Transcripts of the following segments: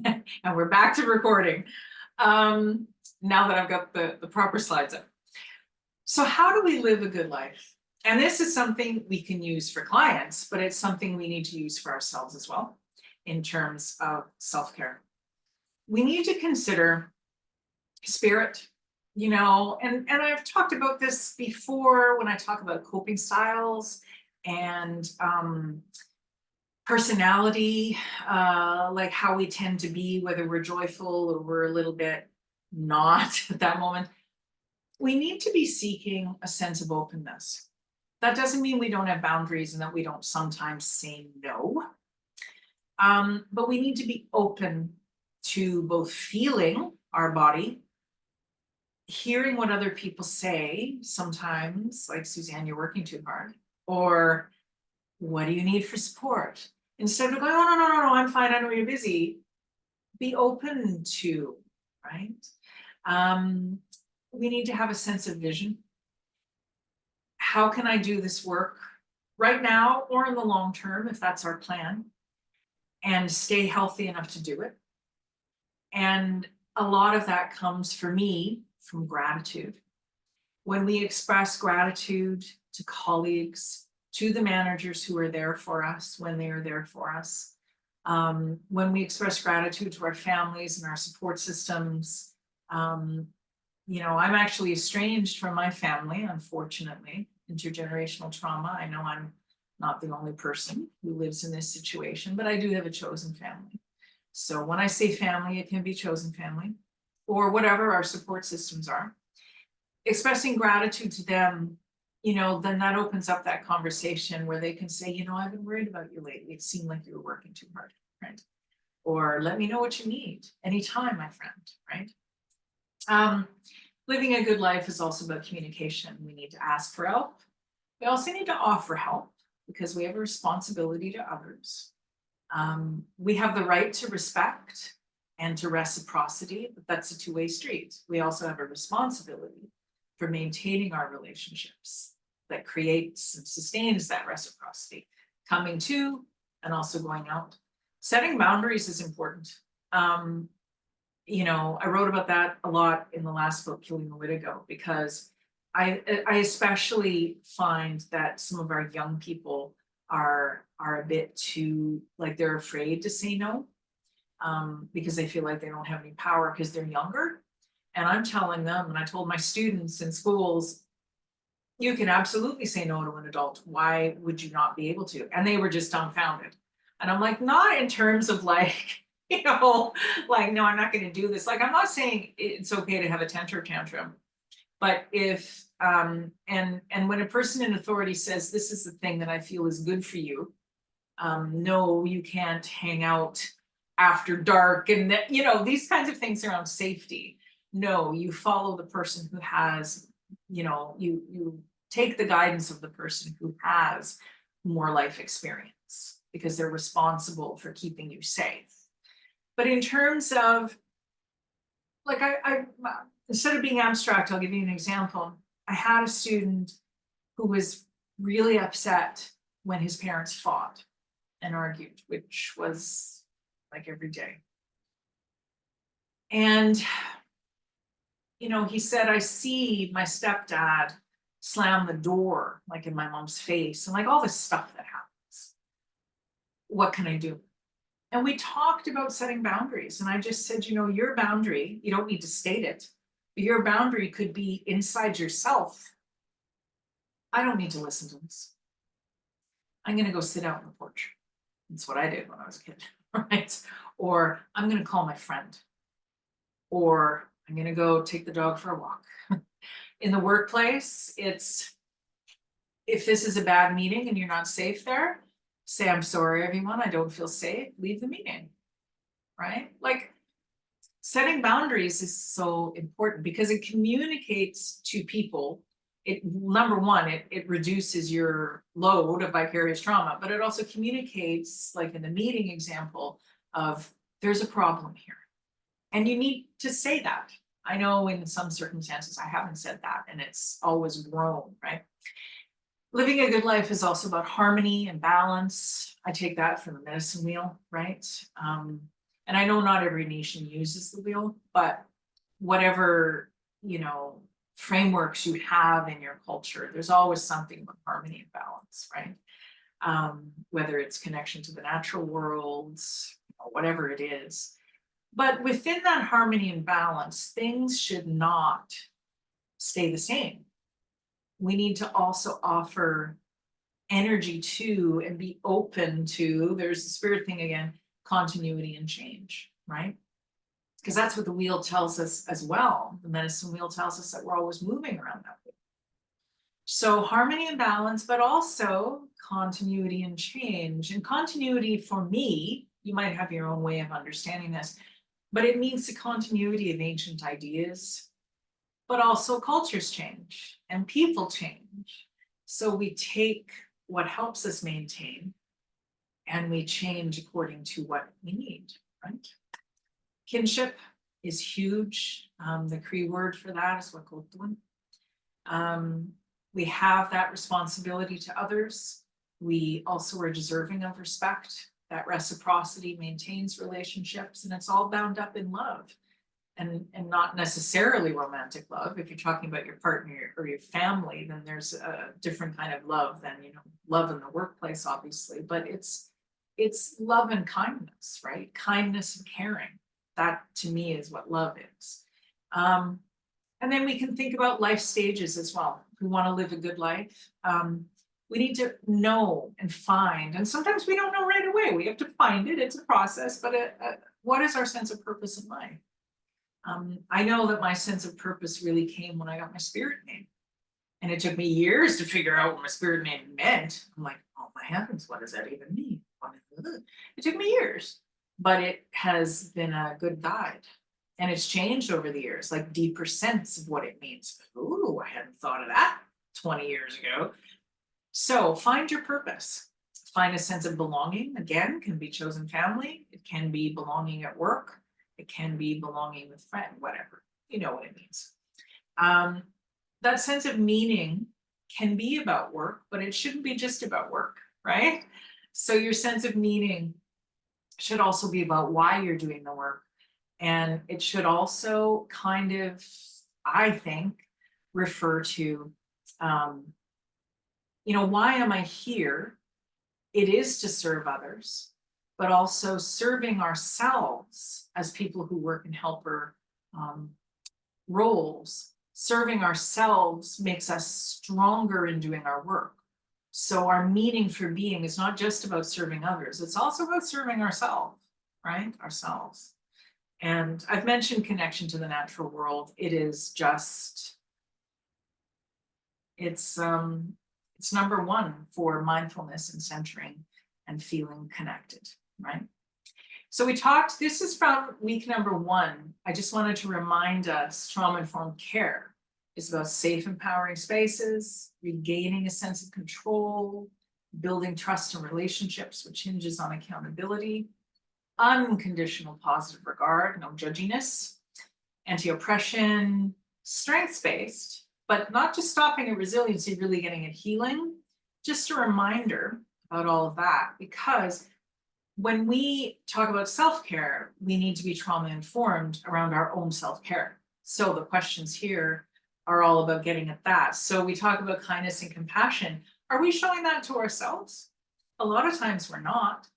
And we're back to recording. Now that I've got the proper slides up. So how do we live a good life? And this is something we can use for clients, but it's something we need to use for ourselves as well in terms of self-care. We need to consider spirit, and I've talked about this before when I talk about coping styles and personality, like how we tend to be, whether we're joyful or we're a little bit not at that moment. We need to be seeking a sense of openness. That doesn't mean we don't have boundaries and that we don't sometimes say no. But we need to be open to both feeling our body, hearing what other people say, sometimes, like, Suzanne, you're working too hard, or what do you need for support? Instead of going, oh, no, I'm fine, I know you're busy. Be open to, right? We need to have a sense of vision. How can I do this work right now or in the long term, if that's our plan, and stay healthy enough to do it? And a lot of that comes for me from gratitude. When we express gratitude to colleagues, to the managers who are there for us when they are there for us, when we express gratitude to our families and our support systems, I'm actually estranged from my family, unfortunately, intergenerational trauma. I know I'm not the only person who lives in this situation, but I do have a chosen family. So when I say family, it can be chosen family or whatever our support systems are. Expressing gratitude to them, then that opens up that conversation where they can say, I've been worried about you lately. It seemed like you were working too hard, right? Or let me know what you need anytime, my friend, right? Living a good life is also about communication. We need to ask for help. We also need to offer help because we have a responsibility to others. We have the right to respect and to reciprocity, but that's a two-way street. We also have a responsibility for maintaining our relationships that creates and sustains that reciprocity, coming to and also going out. Setting boundaries is important. I wrote about that a lot in the last book, Killing the Wittigo, because I especially find that some of our young people are a bit too, like, they're afraid to say no, because they feel like they don't have any power because they're younger. And I'm telling them, and I told my students in schools, you can absolutely say no to an adult. Why would you not be able to? And they were just dumbfounded. And I'm like, not in terms of like, like, no, I'm not going to do this. Like, I'm not saying it's okay to have a temper tantrum, but if, and when a person in authority says, this is the thing that I feel is good for you, no, you can't hang out after dark, and that, these kinds of things around safety. No, you follow the person who has, you take the guidance of the person who has more life experience because they're responsible for keeping you safe. But in terms of, like, I instead of being abstract, I'll give you an example. I had a student who was really upset when his parents fought and argued, which was like every day. And, he said, I see my stepdad slam the door, like, in my mom's face, and like all this stuff that happens. What can I do? And we talked about setting boundaries. And I just said, your boundary, you don't need to state it, but your boundary could be inside yourself. I don't need to listen to this. I'm going to go sit out on the porch. That's what I did when I was a kid, right? Or I'm going to call my friend. Or I'm going to go take the dog for a walk. In the workplace, it's, if this is a bad meeting and you're not safe there, say, I'm sorry, everyone, I don't feel safe, leave the meeting, right? Like, setting boundaries is so important because it communicates to people. Number one, it reduces your load of vicarious trauma, but it also communicates, like in the meeting example, of there's a problem here. And you need to say that. I know in some circumstances I haven't said that and it's always grown, right? Living a good life is also about harmony and balance. I take that from the medicine wheel, right? And I know not every nation uses the wheel, but whatever, frameworks you have in your culture, there's always something with harmony and balance, right? Whether it's connection to the natural worlds, whatever it is. But within that harmony and balance, things should not stay the same. We need to also offer energy to and be open to, there's the spirit thing again, continuity and change, right? Because that's what the wheel tells us as well. The medicine wheel tells us that we're always moving around that wheel. So harmony and balance, but also continuity and change. And continuity for me, you might have your own way of understanding this, but it means the continuity of ancient ideas, but also cultures change and people change. So we take what helps us maintain and we change according to what we need, right? Kinship is huge. The Cree word for that is wakotun. We have that responsibility to others. We also are deserving of respect. That reciprocity maintains relationships, and it's all bound up in love, and not necessarily romantic love. If you're talking about your partner or your family, then there's a different kind of love than love in the workplace, obviously. But it's love and kindness, right? Kindness and caring. That to me is what love is. And then we can think about life stages as well. If we want to live a good life, we need to know and find, and sometimes we don't know right away. We have to find it. It's a process, but what is our sense of purpose in life? I know that my sense of purpose really came when I got my spirit name. And it took me years to figure out what my spirit name meant. I'm like, oh my heavens, what does that even mean? It took me years, but it has been a good guide. And it's changed over the years, like deeper sense of what it means. Ooh, I hadn't thought of that 20 years ago. So find your purpose. Find a sense of belonging. Again, can be chosen family. It can be belonging at work. It can be belonging with friend, whatever. You know what it means. That sense of meaning can be about work, but it shouldn't be just about work, right? So your sense of meaning should also be about why you're doing the work. And it should also kind of, I think, refer to, why am I here? It is to serve others, but also serving ourselves as people who work in helper roles. Serving ourselves makes us stronger in doing our work. So our meaning for being is not just about serving others, it's also about serving ourselves, right? Ourselves. And I've mentioned connection to the natural world. It is just, it's number one for mindfulness and centering and feeling connected, right? So we talked, this is from week number 1. I just wanted to remind us, trauma-informed care is about safe, empowering spaces, regaining a sense of control, building trust and relationships, which hinges on accountability, unconditional positive regard, no judginess, anti-oppression, strengths-based, but not just stopping at resiliency, really getting at healing. Just a reminder about all of that, because when we talk about self-care, we need to be trauma-informed around our own self-care. So the questions here are all about getting at that. So we talk about kindness and compassion. Are we showing that to ourselves? A lot of times we're not,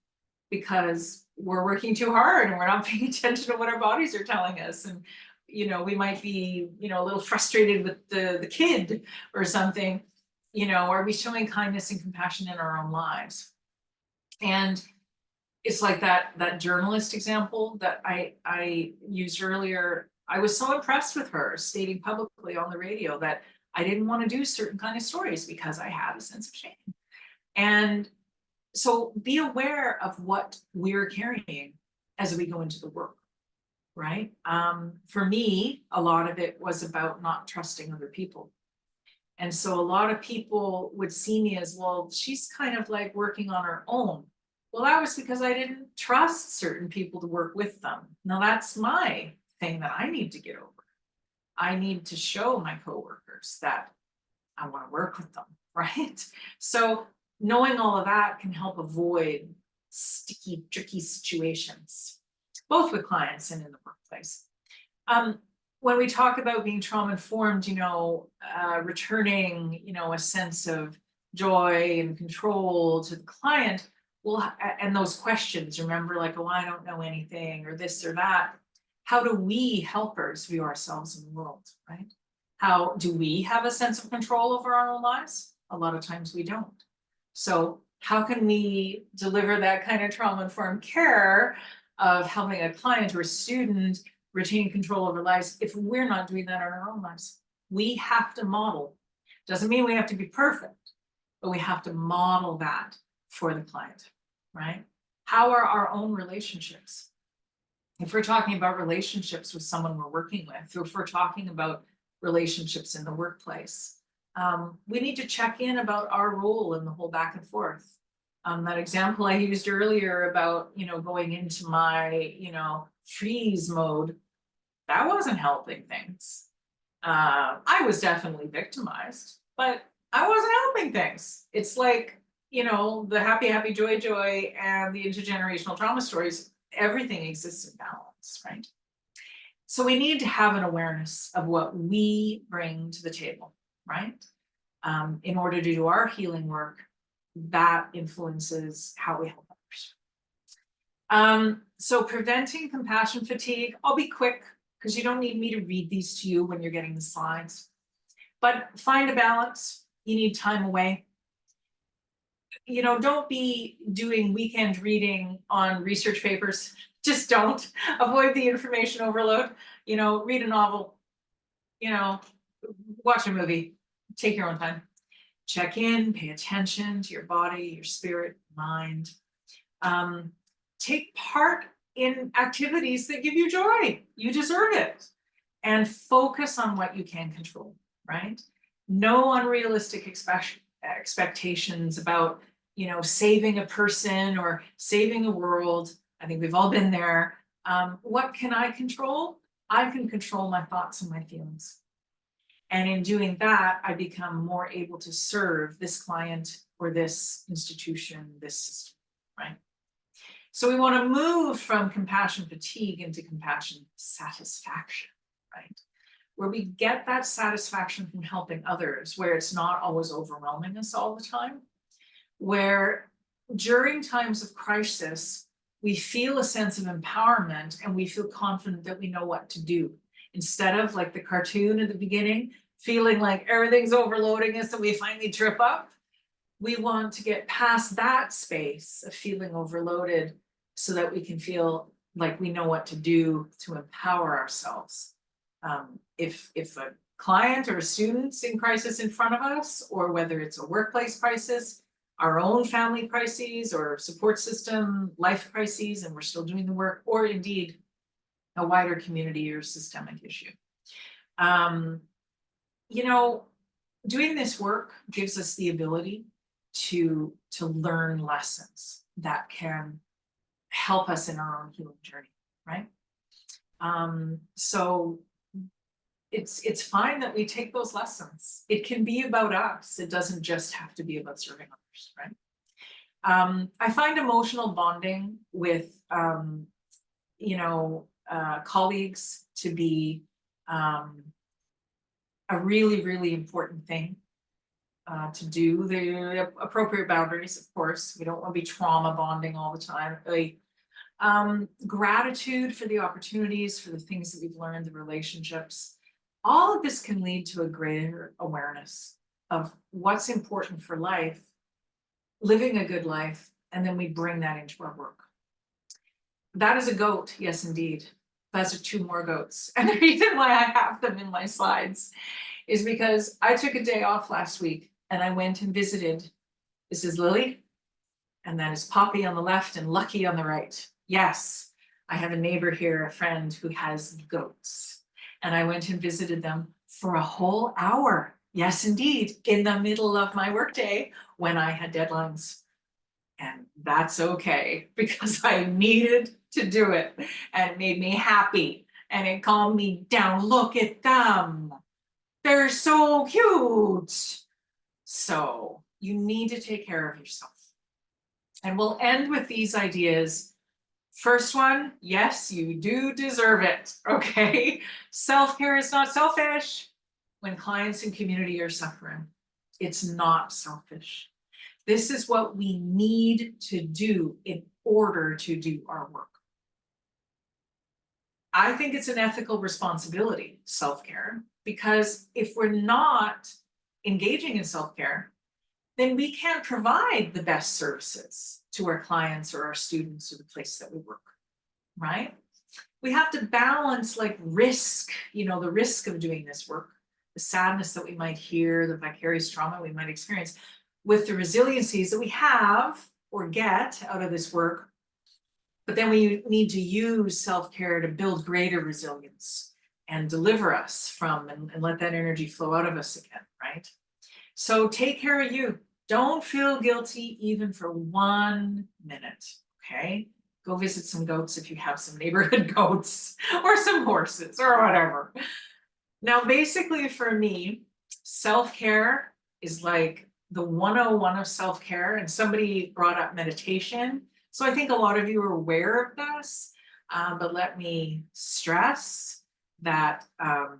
because we're working too hard and we're not paying attention to what our bodies are telling us. And, we might be, a little frustrated with the kid or something. Are we showing kindness and compassion in our own lives? And it's like that journalist example that I used earlier. I was so impressed with her stating publicly on the radio that I didn't want to do certain kind of stories because I had a sense of shame. And so be aware of what we're carrying as we go into the work, right? For me, a lot of it was about not trusting other people. And so a lot of people would see me as, well, she's kind of like working on her own. Well, that was because I didn't trust certain people to work with them. Now that's my thing that I need to get over. I need to show my coworkers that I want to work with them, right? So knowing all of that can help avoid sticky, tricky situations. both with clients and in the workplace. When we talk about being trauma-informed, returning, a sense of joy and control to the client, well, and those questions, remember, like, oh, I don't know anything, or this or that. How do we helpers view ourselves in the world, right? How do we have a sense of control over our own lives? A lot of times we don't. So how can we deliver that kind of trauma-informed care of helping a client or a student retain control over lives if we're not doing that in our own lives? We have to model. Doesn't mean we have to be perfect, but we have to model that for the client, right? How are our own relationships? If we're talking about relationships with someone we're working with, or if we're talking about relationships in the workplace, we need to check in about our role in the whole back and forth. That example I used earlier about, going into my, freeze mode, that wasn't helping things. I was definitely victimized, but I wasn't helping things. It's like, the happy, happy, joy, joy, and the intergenerational trauma stories, everything exists in balance, right? So we need to have an awareness of what we bring to the table, right? In order to do our healing work, that influences how we help others. So preventing compassion fatigue, I'll be quick because you don't need me to read these to you when you're getting the slides. But find a balance. You need time away. Don't be doing weekend reading on research papers. Just don't. Avoid the information overload. Read a novel, watch a movie, take your own time. Check in, pay attention to your body, your spirit, mind. Take part in activities that give you joy. You deserve it. And focus on what you can control, right? No unrealistic expectations about, saving a person or saving a world. I think we've all been there. What can I control? I can control my thoughts and my feelings. And in doing that, I become more able to serve this client or this institution, this system, right? So we want to move from compassion fatigue into compassion satisfaction, right? Where we get that satisfaction from helping others, where it's not always overwhelming us all the time, where during times of crisis, we feel a sense of empowerment and we feel confident that we know what to do. Instead of like the cartoon at the beginning, feeling like everything's overloading us and we finally trip up, we want to get past that space of feeling overloaded so that we can feel like we know what to do to empower ourselves. If a client or a student's in crisis in front of us, or whether it's a workplace crisis, our own family crises or support system, life crises, and we're still doing the work, or indeed a wider community or systemic issue. Doing this work gives us the ability to learn lessons that can help us in our own healing journey, right? So it's fine that we take those lessons. It can be about us. It doesn't just have to be about serving others, right? I find emotional bonding with, colleagues to be a really, really important thing to do. The appropriate boundaries, of course. We don't want to be trauma bonding all the time. Really, gratitude for the opportunities, for the things that we've learned, the relationships. All of this can lead to a greater awareness of what's important for life, living a good life, and then we bring that into our work. That is a goat, yes, indeed. Those are 2 more goats. And the reason why I have them in my slides is because I took a day off last week and I went and visited. This is Lily, and that is Poppy on the left and Lucky on the right. Yes, I have a neighbor here, a friend who has goats. And I went and visited them for a whole hour. Yes, indeed, in the middle of my workday when I had deadlines. And that's okay, because I needed to do it, and it made me happy and it calmed me down. Look at them. They're so cute. So you need to take care of yourself. And we'll end with these ideas First one, yes, you do deserve it, okay? Self-care is not selfish. When clients and community are suffering, it's not selfish. This is what we need to do in order to do our work. I think it's an ethical responsibility, self-care, because if we're not engaging in self-care, then we can't provide the best services to our clients or our students or the place that we work, right? We have to balance like risk, the risk of doing this work, the sadness that we might hear, the vicarious trauma we might experience, with the resiliencies that we have or get out of this work. But then we need to use self-care to build greater resilience and deliver us from and let that energy flow out of us again, right? So take care of you. Don't feel guilty even for 1 minute, okay? Go visit some goats if you have some neighborhood goats or some horses or whatever. Now, basically for me, self-care is like the 101 of self-care, and somebody brought up meditation. So I think a lot of you are aware of this, but let me stress that there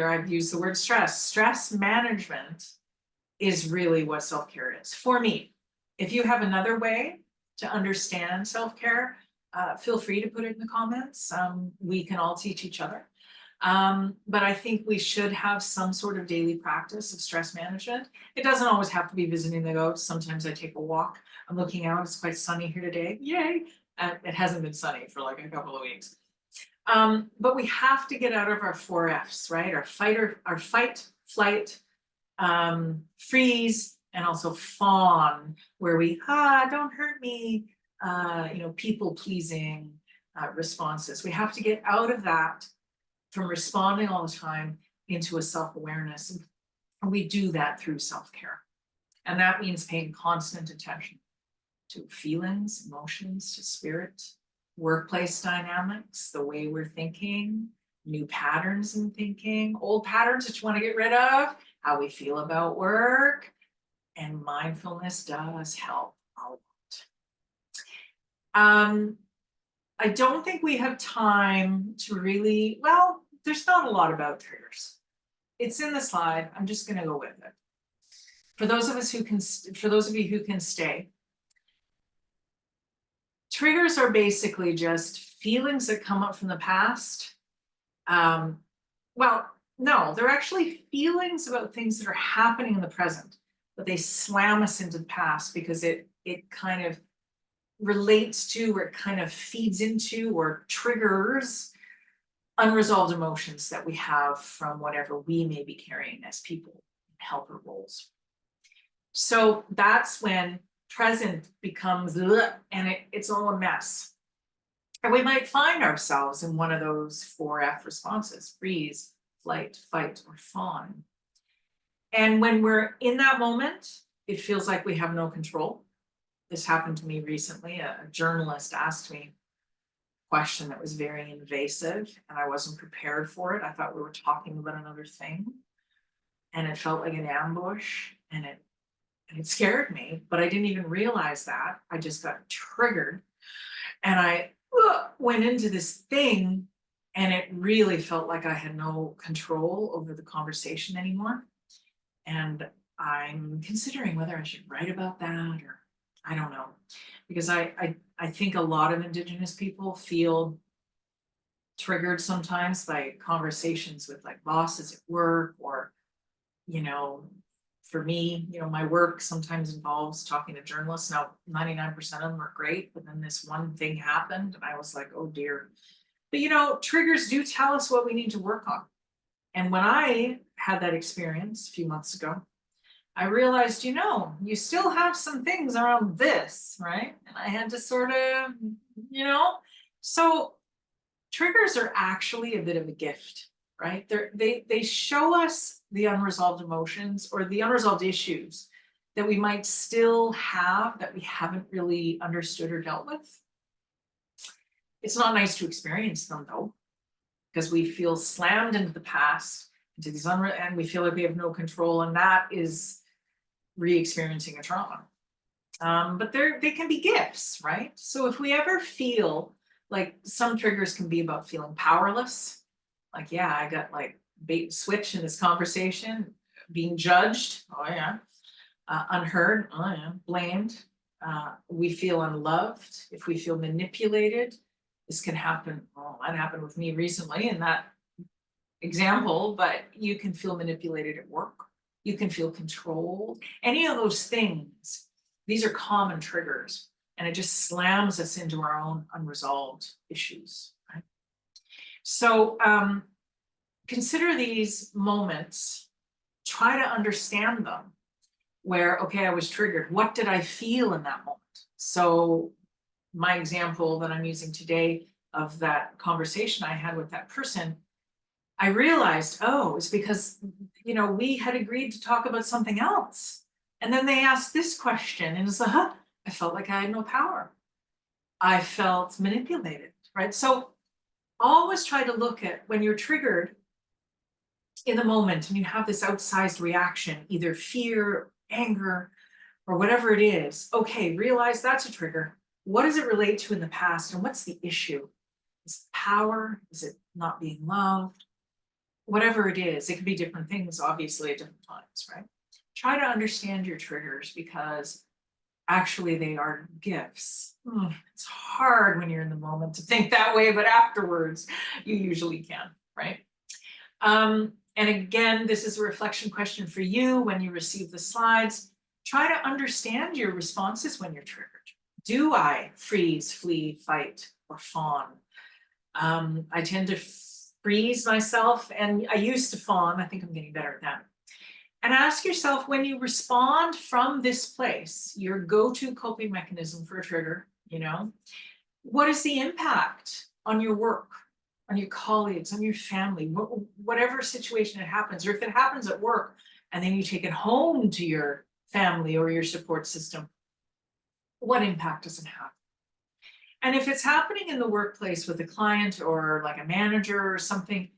I've used the word stress. Stress management is really what self-care is for me. If you have another way to understand self-care, feel free to put it in the comments. We can all teach each other. But I think we should have some sort of daily practice of stress management. It doesn't always have to be visiting the goats. Sometimes I take a walk. I'm looking out, it's quite sunny here today. Yay! It hasn't been sunny for like a couple of weeks. But we have to get out of our 4 F's, right? Our fight, flight, freeze, and also fawn, where we, don't hurt me, people pleasing responses. We have to get out of that from responding all the time into a self-awareness. And we do that through self-care. And that means paying constant attention to feelings, emotions, to spirit, workplace dynamics, the way we're thinking, new patterns in thinking, old patterns that you want to get rid of, how we feel about work, and mindfulness does help a lot. I don't think we have time to really, there's not a lot about triggers. It's in the slide. I'm just going to go with it. For those of you who can stay, triggers are basically just feelings that come up from the past. No, they're actually feelings about things that are happening in the present, but they slam us into the past because it kind of relates to, or it kind of feeds into or triggers unresolved emotions that we have from whatever we may be carrying as people in helper roles. So that's when present becomes and it's all a mess. And we might find ourselves in one of those 4 F responses: freeze, flight, fight, or fawn. And when we're in that moment, it feels like we have no control. This happened to me recently. A journalist asked me a question that was very invasive, and I wasn't prepared for it. I thought we were talking about another thing, and it felt like an ambush, and it scared me, but I didn't even realize that. I just got triggered, and I went into this thing, and it really felt like I had no control over the conversation anymore. And I'm considering whether I should write about that, or I don't know, because I think a lot of Indigenous people feel triggered sometimes by conversations with like bosses at work, or, for me, my work sometimes involves talking to journalists. Now, 99% of them are great, but then this one thing happened and I was like, oh dear. But triggers do tell us what we need to work on. And when I had that experience a few months ago, I realized, you still have some things around this, right? And I had to sort of, so triggers are actually a bit of a gift, right? They show us the unresolved emotions or the unresolved issues that we might still have that we haven't really understood or dealt with. It's not nice to experience them though, because we feel slammed into the past, into these and we feel like we have no control, and that is re-experiencing a trauma. But they can be gifts, right? So if we ever feel like some triggers can be about feeling powerless, like, yeah, I got like bait and switch in this conversation, being judged, oh yeah, unheard, oh yeah, blamed. We feel unloved. If we feel manipulated, this can happen. Oh, that happened with me recently in that example, but you can feel manipulated at work. You can feel controlled. Any of those things, these are common triggers, and it just slams us into our own unresolved issues, right? So consider these moments, try to understand them, where, okay, I was triggered. What did I feel in that moment? So my example that I'm using today of that conversation I had with that person, I realized, oh, it's because, we had agreed to talk about something else. And then they asked this question, and it's like, huh, I felt like I had no power. I felt manipulated, right? So always try to look at when you're triggered in the moment and you have this outsized reaction, either fear, anger, or whatever it is. Okay, realize that's a trigger. What does it relate to in the past, and what's the issue? Is it power? Is it not being loved? Whatever it is, it can be different things, obviously, at different times, right? Try to understand your triggers, because actually they are gifts. It's hard when you're in the moment to think that way, but afterwards you usually can, right? And again, this is a reflection question for you when you receive the slides. Try to understand your responses when you're triggered. Do I freeze, flee, fight, or fawn? I tend to freeze myself, and I used to fawn. I think I'm getting better at that. And ask yourself, when you respond from this place, your go-to coping mechanism for a trigger, what is the impact on your work, on your colleagues, on your family, whatever situation it happens, or if it happens at work and then you take it home to your family or your support system, what impact does it have? And if it's happening in the workplace with a client or like a manager or something,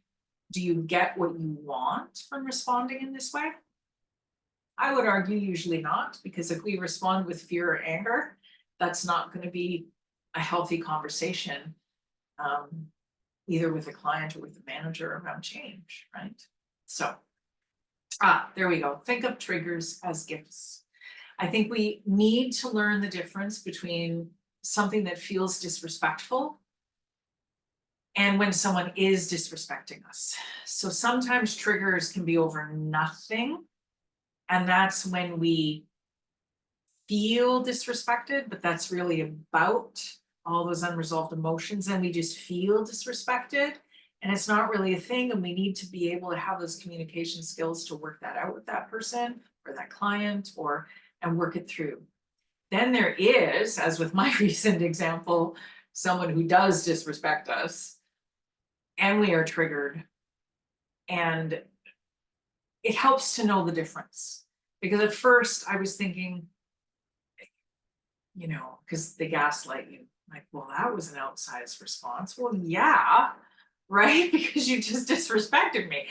do you get what you want from responding in this way? I would argue usually not, because if we respond with fear or anger, that's not going to be a healthy conversation, either with a client or with a manager around change, right? So, there we go. Think of triggers as gifts. I think we need to learn the difference between something that feels disrespectful and when someone is disrespecting us. So sometimes triggers can be over nothing, and that's when we feel disrespected, but that's really about all those unresolved emotions, and we just feel disrespected, and it's not really a thing, and we need to be able to have those communication skills to work that out with that person or that client, and work it through. Then there is, as with my recent example, someone who does disrespect us and we are triggered, and it helps to know the difference, because at first I was thinking, because they gaslight you, like, well, that was an outsized response. Well, yeah, right? Because you just disrespected me.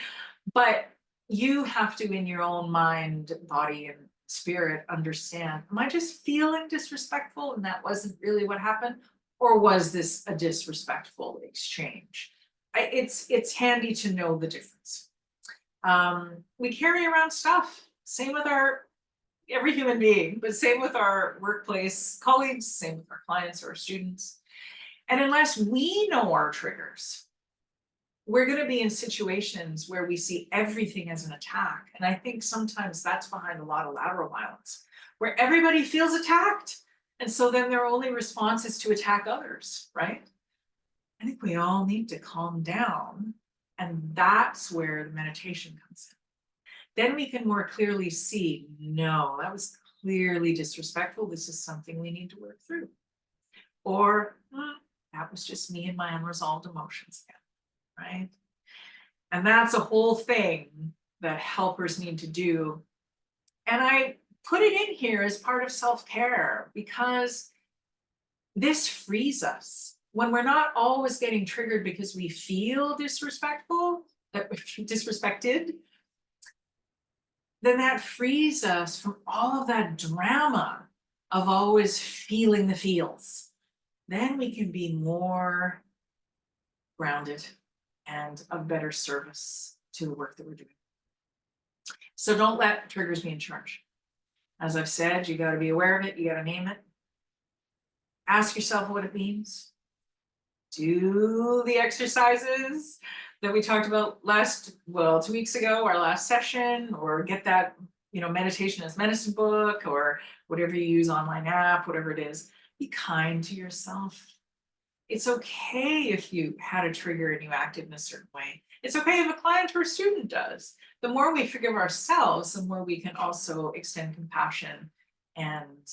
But you have to, in your own mind, body, and spirit, understand, am I just feeling disrespectful and that wasn't really what happened? Or was this a disrespectful exchange? It's handy to know the difference. We carry around stuff, same with every human being, but same with our workplace colleagues, same with our clients or our students. And unless we know our triggers, we're going to be in situations where we see everything as an attack. And I think sometimes that's behind a lot of lateral violence, where everybody feels attacked. And so then their only response is to attack others, right? I think we all need to calm down. And that's where the meditation comes in. Then we can more clearly see, no, that was clearly disrespectful. This is something we need to work through. Or that was just me and my unresolved emotions again, right? And that's a whole thing that helpers need to do. And I put it in here as part of self-care, because this frees us. When we're not always getting triggered because we feel disrespectful, disrespected, then that frees us from all of that drama of always feeling the feels, then we can be more grounded and of better service to the work that we're doing. So don't let triggers be in charge. As I've said, you got to be aware of it, you got to name it. Ask yourself what it means. Do the exercises that we talked about 2 weeks ago, our last session, or get that, meditation as medicine book, or whatever you use, online app, whatever it is. Be kind to yourself. It's okay if you had a trigger and you acted in a certain way. It's okay if a client or a student does. The more we forgive ourselves, the more we can also extend compassion and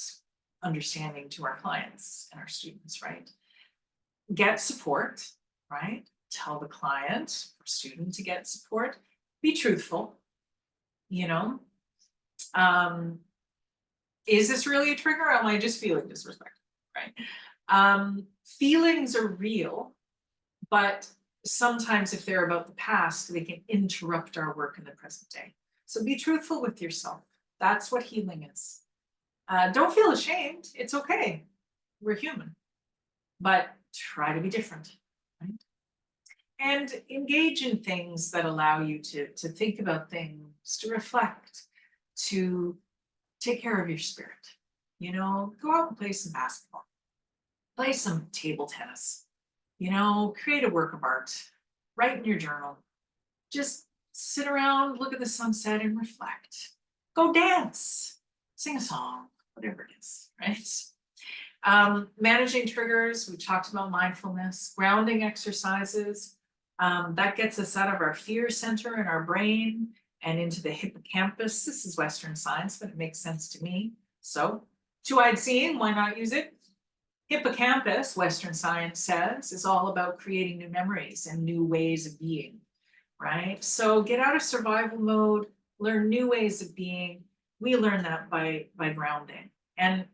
understanding to our clients and our students, right? Get support, right? Tell the client or student to get support. Be truthful, is this really a trigger, or am I just feeling disrespected, right? Feelings are real, but sometimes if they're about the past, they can interrupt our work in the present day. So be truthful with yourself. That's what healing is. Don't feel ashamed. It's okay. We're human. But try to be different, right? And engage in things that allow you to think about things, to reflect, to take care of your spirit. Go out and play some basketball, play some table tennis, create a work of art, write in your journal, just sit around, look at the sunset and reflect. Go dance, sing a song, whatever it is, right? Managing triggers, we talked about mindfulness, grounding exercises, that gets us out of our fear center in our brain and into the hippocampus. This is Western science, but it makes sense to me. So, two-eyed seeing, why not use it? Hippocampus, Western science says, is all about creating new memories and new ways of being, right? So get out of survival mode, learn new ways of being. We learn that by grounding. And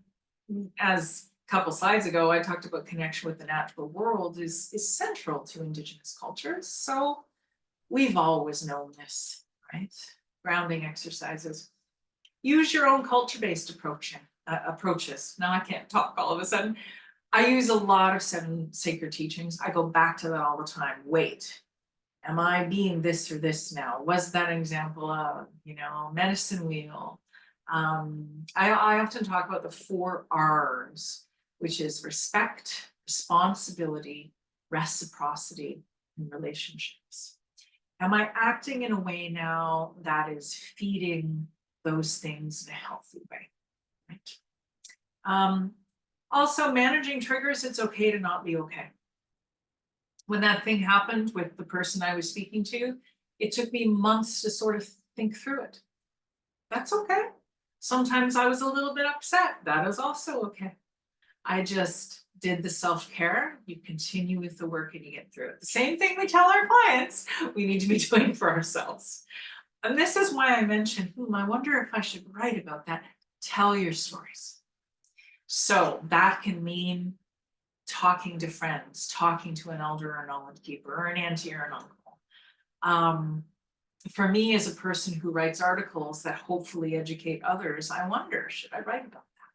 as a couple slides ago, I talked about connection with the natural world is central to Indigenous cultures. So we've always known this, right? Grounding exercises. Use your own culture-based approaches. Now I can't talk all of a sudden. I use a lot of 7 sacred teachings. I go back to that all the time. Wait, am I being this or this now? Was that an example of, medicine wheel? I often talk about the 4 R's, which is respect, responsibility, reciprocity, and relationships. Am I acting in a way now that is feeding those things in a healthy way, right? Also, managing triggers, it's okay to not be okay. When that thing happened with the person I was speaking to, it took me months to sort of think through it. That's okay. Sometimes I was a little bit upset. That is also okay. I just did the self-care. You continue with the work and you get through it. The same thing we tell our clients we need to be doing for ourselves. And this is why I mentioned, I wonder if I should write about that. Tell your stories. So that can mean talking to friends, talking to an elder or knowledge keeper, or an auntie or an uncle. For me, as a person who writes articles that hopefully educate others, I wonder, should I write about that?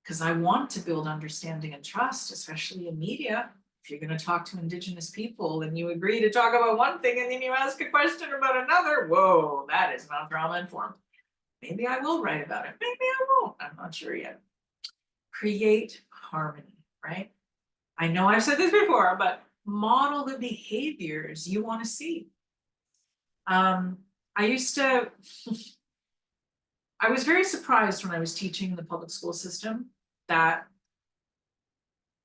Because I want to build understanding and trust, especially in media. If you're going to talk to Indigenous people and you agree to talk about one thing and then you ask a question about another, whoa, that is not trauma informed. Maybe I will write about it. Maybe I won't. I'm not sure yet. Create harmony, right? I know I've said this before, but model the behaviors you want to see. I was very surprised when I was teaching in the public school system that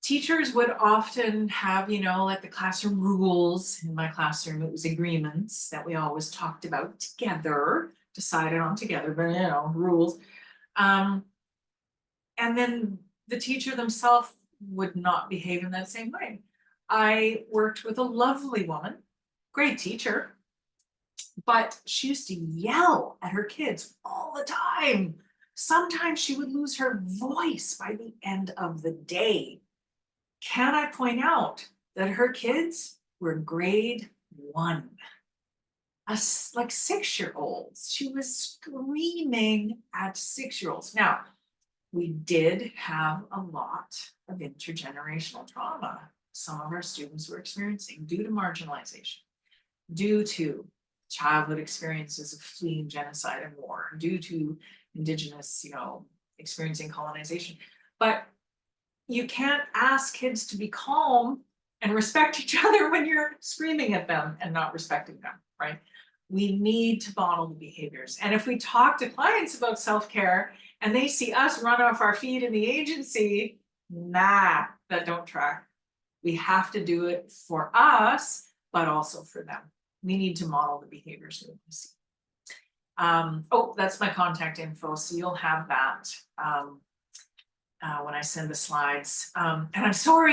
teachers would often have, like the classroom rules. In my classroom, it was agreements that we always talked about together, decided on together, but rules. And then the teacher themselves would not behave in that same way. I worked with a lovely woman, great teacher, but she used to yell at her kids all the time. Sometimes she would lose her voice by the end of the day. Can I point out that her kids were grade 1? Like 6-year-olds. She was screaming at 6-year-olds. Now, We did have a lot of intergenerational trauma some of our students were experiencing due to marginalization, due to childhood experiences of fleeing genocide and war, due to Indigenous, experiencing colonization. But you can't ask kids to be calm and respect each other when you're screaming at them and not respecting them, right? We need to model the behaviors. And if we talk to clients about self-care and they see us run off our feet in the agency, that don't track. We have to do it for us, but also for them. We need to model the behaviors we want to see. Oh, that's my contact info, so you'll have that when I send the slides. And I'm sorry